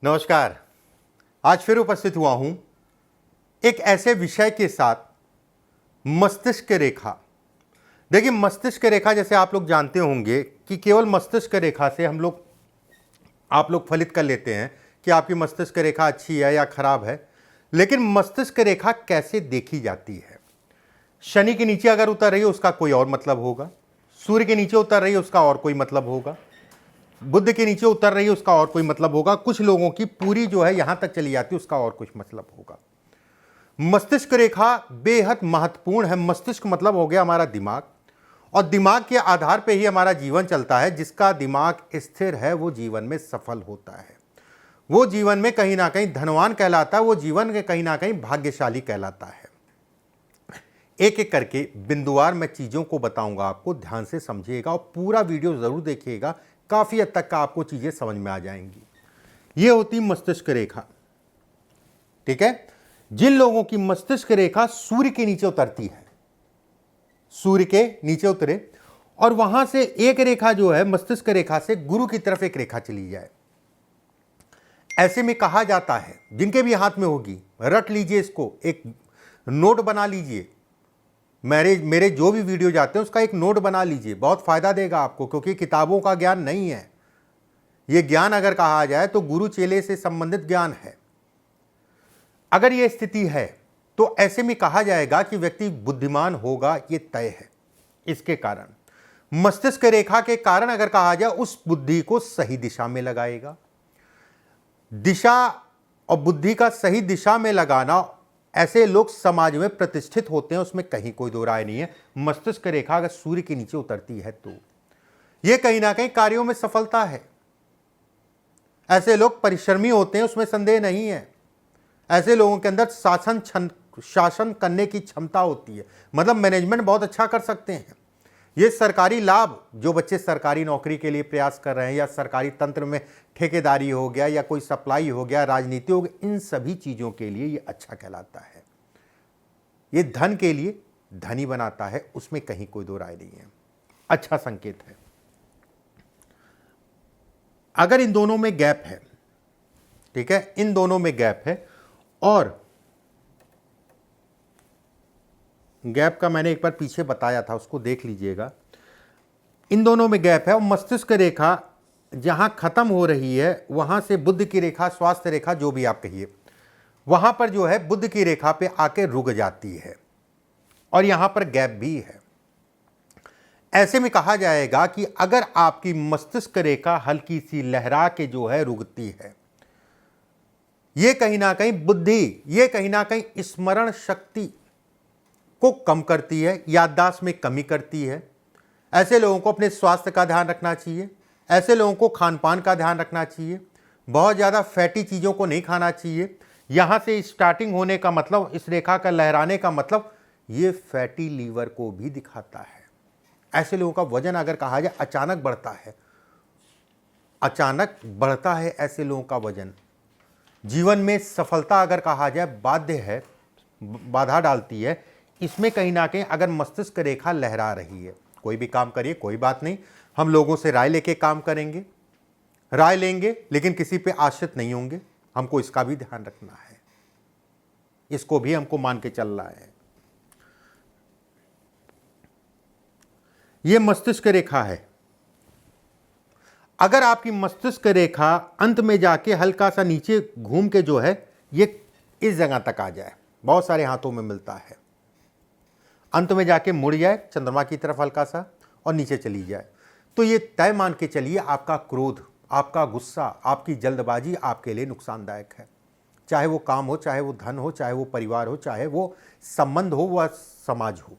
नमस्कार। आज फिर उपस्थित हुआ हूं एक ऐसे विषय के साथ, मस्तिष्क रेखा। देखिए, मस्तिष्क रेखा जैसे आप लोग जानते होंगे कि केवल मस्तिष्क रेखा से आप लोग फलित कर लेते हैं कि आपकी मस्तिष्क रेखा अच्छी है या खराब है। लेकिन मस्तिष्क रेखा कैसे देखी जाती है? शनि के नीचे अगर उतर रही है उसका कोई और मतलब होगा, सूर्य के नीचे उतर रही है उसका और कोई मतलब होगा, बुध के नीचे उतर रही है उसका और कोई मतलब होगा, कुछ लोगों की पूरी जो है यहां तक चली जाती है उसका और कुछ मतलब होगा। मस्तिष्क रेखा बेहद महत्वपूर्ण है। मस्तिष्क मतलब हो गया हमारा दिमाग, और दिमाग के आधार पर ही हमारा जीवन चलता है। जिसका दिमाग स्थिर है वो जीवन में सफल होता है, वो जीवन में कहीं ना कहीं धनवान कहलाता है, वो जीवन में कहीं ना कहीं भाग्यशाली कहलाता है। एक एक करके बिंदुवार मैं चीजों को बताऊंगा, आपको ध्यान से समझिएगा और पूरा वीडियो जरूर देखिएगा। काफी हद तक का आपको चीजें समझ में आ जाएंगी। ये होती मस्तिष्क रेखा, ठीक है। जिन लोगों की मस्तिष्क रेखा सूर्य के नीचे उतरती है, सूर्य के नीचे उतरे और वहां से एक रेखा जो है मस्तिष्क रेखा से गुरु की तरफ एक रेखा चली जाए, ऐसे में कहा जाता है, जिनके भी हाथ में होगी रट लीजिए, इसको एक नोट बना लीजिए। मेरे जो भी वीडियो जाते हैं उसका एक नोट बना लीजिए, बहुत फायदा देगा आपको, क्योंकि किताबों का ज्ञान नहीं है ये। ज्ञान अगर कहा जाए तो गुरु चेले से संबंधित ज्ञान है। अगर यह स्थिति है तो ऐसे में कहा जाएगा कि व्यक्ति बुद्धिमान होगा, ये तय है। इसके कारण मस्तिष्क रेखा के कारण अगर कहा जाए, उस बुद्धि को सही दिशा में लगाएगा। दिशा और बुद्धि का सही दिशा में लगाना, ऐसे लोग समाज में प्रतिष्ठित होते हैं, उसमें कहीं कोई दो राय नहीं है। मस्तिष्क रेखा अगर सूर्य के नीचे उतरती है तो यह कहीं ना कहीं कार्यों में सफलता है। ऐसे लोग परिश्रमी होते हैं, उसमें संदेह नहीं है। ऐसे लोगों के अंदर शासन करने की क्षमता होती है, मतलब मैनेजमेंट बहुत अच्छा कर सकते हैं। ये सरकारी लाभ, जो बच्चे सरकारी नौकरी के लिए प्रयास कर रहे हैं, या सरकारी तंत्र में ठेकेदारी हो गया, या कोई सप्लाई हो गया, राजनीति हो गई, इन सभी चीजों के लिए ये अच्छा कहलाता है। ये धन के लिए धनी बनाता है, उसमें कहीं कोई दो राय नहीं है। अच्छा संकेत है। अगर इन दोनों में गैप है, ठीक है, इन दोनों में गैप है, और गैप का मैंने एक बार पीछे बताया था, उसको देख लीजिएगा। इन दोनों में गैप है और मस्तिष्क रेखा जहां खत्म हो रही है, वहां से बुध की रेखा, स्वास्थ्य रेखा, जो भी आप कहिए, वहां पर जो है बुध की रेखा पे आके रुक जाती है, और यहां पर गैप भी है। ऐसे में कहा जाएगा कि अगर आपकी मस्तिष्क रेखा हल्की सी लहरा के जो है रुकती है, ये कहीं ना कहीं बुद्धि, ये कहीं ना कहीं स्मरण शक्ति को कम करती है, याददाश्त में कमी करती है। ऐसे लोगों को अपने स्वास्थ्य का ध्यान रखना चाहिए। ऐसे लोगों को खान पान का ध्यान रखना चाहिए। बहुत ज़्यादा फैटी चीज़ों को नहीं खाना चाहिए। यहाँ से स्टार्टिंग होने का मतलब, इस रेखा का लहराने का मतलब, ये फैटी लीवर को भी दिखाता है। ऐसे लोगों का वजन अगर कहा जाए अचानक बढ़ता है, अचानक बढ़ता है ऐसे लोगों का वजन। जीवन में सफलता अगर कहा जाए बाध्य है, बाधा डालती है। इसमें कहीं ना कहीं अगर मस्तिष्क रेखा लहरा रही है, कोई भी काम करिए, कोई बात नहीं, हम लोगों से राय लेके काम करेंगे, राय लेंगे, लेकिन किसी पे आश्रित नहीं होंगे। हमको इसका भी ध्यान रखना है, इसको भी हमको मान के चलना है। यह मस्तिष्क रेखा है। अगर आपकी मस्तिष्क रेखा अंत में जाके हल्का सा नीचे घूम के जो है ये इस जगह तक आ जाए, बहुत सारे हाथों में मिलता है, अंत में जाके मुड़ जाए चंद्रमा की तरफ हल्का सा और नीचे चली जाए, तो ये तय मान के चलिए आपका क्रोध, आपका गुस्सा, आपकी जल्दबाजी आपके लिए नुकसानदायक है। चाहे वो काम हो, चाहे वो धन हो, चाहे वो परिवार हो, चाहे वो संबंध हो, वह समाज हो।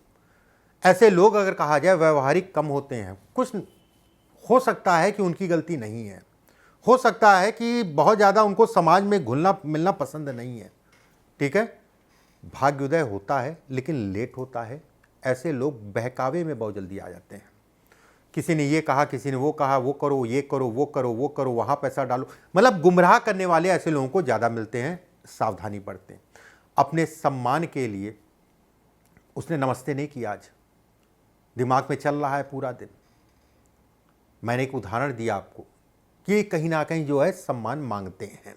ऐसे लोग अगर कहा जाए व्यवहारिक कम होते हैं। कुछ हो सकता है कि उनकी गलती नहीं है, हो सकता है कि बहुत ज़्यादा उनको समाज में घुलना मिलना पसंद नहीं है, ठीक है। भाग्योदय होता है लेकिन लेट होता है। ऐसे लोग बहकावे में बहुत जल्दी आ जाते हैं। किसी ने ये कहा, किसी ने वो कहा, वो करो, ये करो, वो करो, वो करो, वहाँ पैसा डालो, मतलब गुमराह करने वाले ऐसे लोगों को ज़्यादा मिलते हैं। सावधानी बरतें। अपने सम्मान के लिए उसने नमस्ते नहीं किया, आज दिमाग में चल रहा है पूरा दिन। मैंने एक उदाहरण दिया आपको कि कहीं ना कहीं जो है सम्मान मांगते हैं।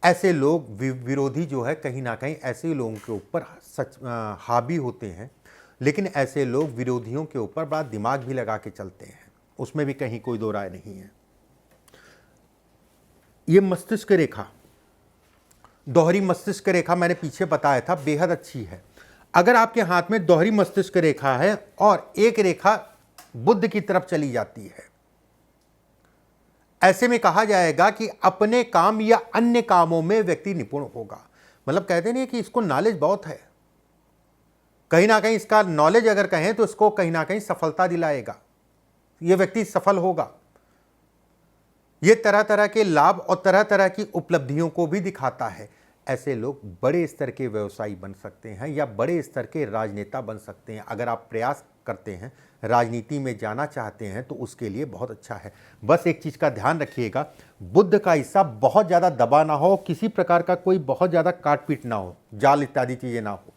ऐसे लोग विरोधी जो है कहीं ना कहीं ऐसे लोगों के ऊपर हावी होते हैं, लेकिन ऐसे लोग विरोधियों के ऊपर बड़ा दिमाग भी लगा के चलते हैं, उसमें भी कहीं कोई दो राय नहीं है। ये मस्तिष्क रेखा, दोहरी मस्तिष्क रेखा मैंने पीछे बताया था, बेहद अच्छी है। अगर आपके हाथ में दोहरी मस्तिष्क रेखा है और एक रेखा बुध की तरफ चली जाती है, ऐसे में कहा जाएगा कि अपने काम या अन्य कामों में व्यक्ति निपुण होगा। मतलब कहते नहीं कि इसको नॉलेज बहुत है, कहीं ना कहीं इसका नॉलेज अगर कहें तो इसको कहीं ना कहीं सफलता दिलाएगा, यह व्यक्ति सफल होगा। यह तरह तरह के लाभ और तरह तरह की उपलब्धियों को भी दिखाता है। ऐसे लोग बड़े स्तर के व्यवसायी बन सकते हैं या बड़े स्तर के राजनेता बन सकते हैं। अगर आप प्रयास करते हैं, राजनीति में जाना चाहते हैं तो उसके लिए बहुत अच्छा है। बस एक चीज़ का ध्यान रखिएगा, बुध का हिस्सा बहुत ज़्यादा दबा ना हो, किसी प्रकार का कोई बहुत ज़्यादा काट पीट ना हो, जाल इत्यादि चीज़ें ना हो,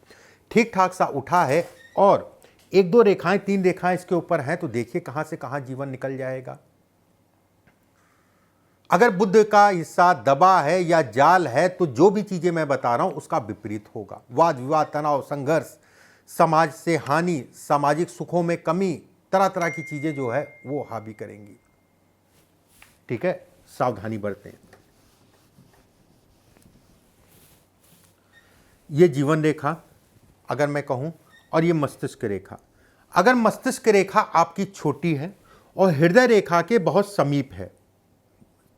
ठीक ठाक सा उठा है और एक दो रेखाएं तीन रेखाएं इसके ऊपर हैं, तो देखिए कहाँ से कहाँ जीवन निकल जाएगा। अगर बुध का हिस्सा दबा है या जाल है तो जो भी चीजें मैं बता रहा हूं उसका विपरीत होगा। वाद विवाद, तनाव, संघर्ष, समाज से हानि, सामाजिक सुखों में कमी, तरह तरह की चीजें जो है वो हावी करेंगी। ठीक है, सावधानी बरतें। ये जीवन रेखा अगर मैं कहूं, और ये मस्तिष्क रेखा, अगर मस्तिष्क रेखा आपकी छोटी है और हृदय रेखा के बहुत समीप है,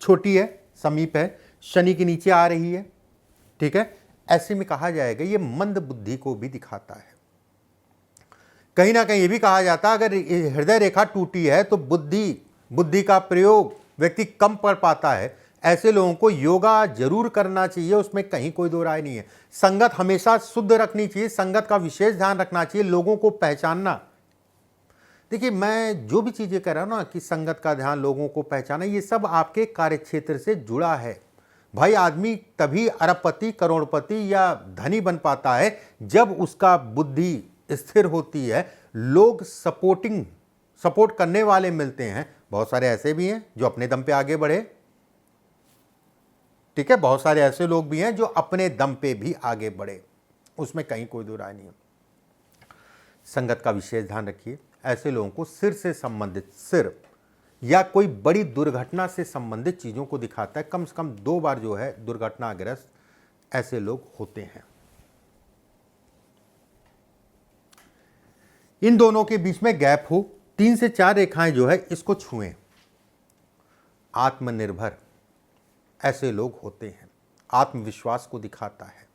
छोटी है, समीप है, शनि के नीचे आ रही है, ठीक है, ऐसे में कहा जाएगा ये मंद बुद्धि को भी दिखाता है। कहीं ना कहीं ये भी कहा जाता है अगर हृदय रेखा टूटी है तो बुद्धि का प्रयोग व्यक्ति कम कर पाता है। ऐसे लोगों को योगा जरूर करना चाहिए, उसमें कहीं कोई दो राय नहीं है। संगत हमेशा शुद्ध रखनी चाहिए, संगत का विशेष ध्यान रखना चाहिए, लोगों को पहचानना। देखिए, मैं जो भी चीज़ें कह रहा हूँ ना कि संगत का ध्यान, लोगों को पहचाना, ये सब आपके कार्यक्षेत्र से जुड़ा है। भाई, आदमी तभी अरबपति, करोड़पति या धनी बन पाता है जब उसका बुद्धि स्थिर होती है, लोग सपोर्ट करने वाले मिलते हैं। बहुत सारे ऐसे भी हैं जो अपने दम पे आगे बढ़े, ठीक है, बहुत सारे ऐसे लोग भी हैं जो अपने दम पे भी आगे बढ़े, उसमें कहीं कोई दो राय नहीं है। संगत का विशेष ध्यान रखिए। ऐसे लोगों को सिर से संबंधित, सिर या कोई बड़ी दुर्घटना से संबंधित चीज़ों को दिखाता है। कम से कम 2 बार जो है दुर्घटनाग्रस्त ऐसे लोग होते हैं। इन दोनों के बीच में गैप हो, 3 से 4 रेखाएं जो है इसको छुएं। आत्मनिर्भर ऐसे लोग होते हैं, आत्मविश्वास को दिखाता है,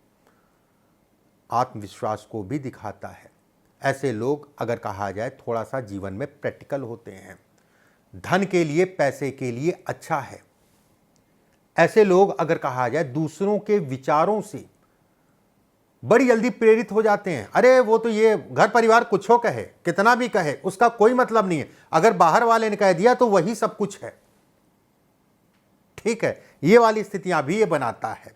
आत्मविश्वास को भी दिखाता है। ऐसे लोग अगर कहा जाए थोड़ा सा जीवन में प्रैक्टिकल होते हैं, धन के लिए, पैसे के लिए अच्छा है। ऐसे लोग अगर कहा जाए दूसरों के विचारों से बड़ी जल्दी प्रेरित हो जाते हैं। अरे वो तो ये घर परिवार कुछ हो कहे, कितना भी कहे, उसका कोई मतलब नहीं है, अगर बाहर वाले ने कह दिया तो वही सब कुछ है। ठीक है, ये वाली स्थितियां भी ये बनाता है।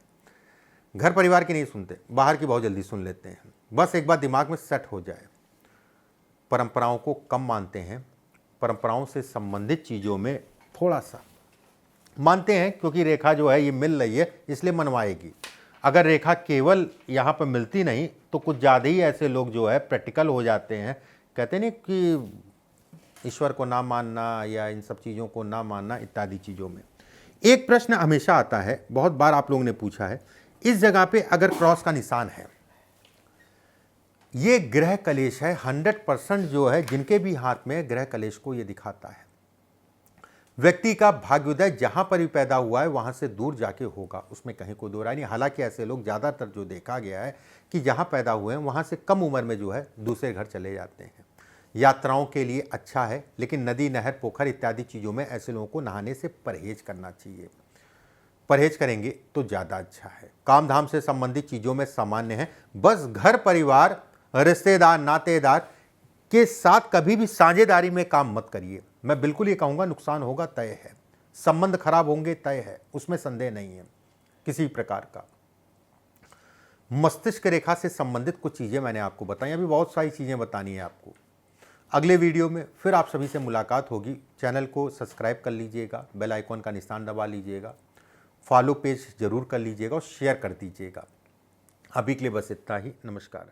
घर परिवार की नहीं सुनते, बाहर की बहुत जल्दी सुन लेते हैं, बस एक बार दिमाग में सेट हो जाए। परंपराओं को कम मानते हैं, परंपराओं से संबंधित चीज़ों में थोड़ा सा मानते हैं, क्योंकि रेखा जो है ये मिल रही है इसलिए मनवाएगी। अगर रेखा केवल यहाँ पर मिलती नहीं तो कुछ ज़्यादा ही ऐसे लोग जो है प्रैक्टिकल हो जाते हैं। कहते नहीं कि ईश्वर को ना मानना या इन सब चीज़ों को ना मानना इत्यादि चीज़ों में। एक प्रश्न हमेशा आता है, बहुत बार आप लोगों ने पूछा है, इस जगह पे अगर क्रॉस का निशान है, ये ग्रह कलेश है। 100% जो है जिनके भी हाथ में ग्रह कलेश को ये दिखाता है। व्यक्ति का भाग्योदय जहां पर भी पैदा हुआ है वहां से दूर जाके होगा, उसमें कहीं कोई दो राय नहीं। हालांकि ऐसे लोग ज़्यादातर जो देखा गया है कि जहां पैदा हुए हैं वहां से कम उम्र में जो है दूसरे घर चले जाते हैं। यात्राओं के लिए अच्छा है, लेकिन नदी, नहर, पोखर इत्यादि चीज़ों में ऐसे लोगों को नहाने से परहेज करना चाहिए। परहेज करेंगे तो ज़्यादा अच्छा है। काम धाम से संबंधित चीज़ों में सामान्य है, बस घर परिवार, रिश्तेदार, नातेदार के साथ कभी भी साझेदारी में काम मत करिए। मैं बिल्कुल ये कहूँगा नुकसान होगा तय है, संबंध खराब होंगे तय है, उसमें संदेह नहीं है किसी प्रकार का। मस्तिष्क रेखा से संबंधित कुछ चीज़ें मैंने आपको बताई, अभी बहुत सारी चीज़ें बतानी है आपको। अगले वीडियो में फिर आप सभी से मुलाकात होगी। चैनल को सब्सक्राइब कर लीजिएगा, बेल आइकॉन का निशान दबा लीजिएगा फॉलो पेज ज़रूर कर लीजिएगा और शेयर कर दीजिएगा। अभी के लिए बस इतना ही। नमस्कार।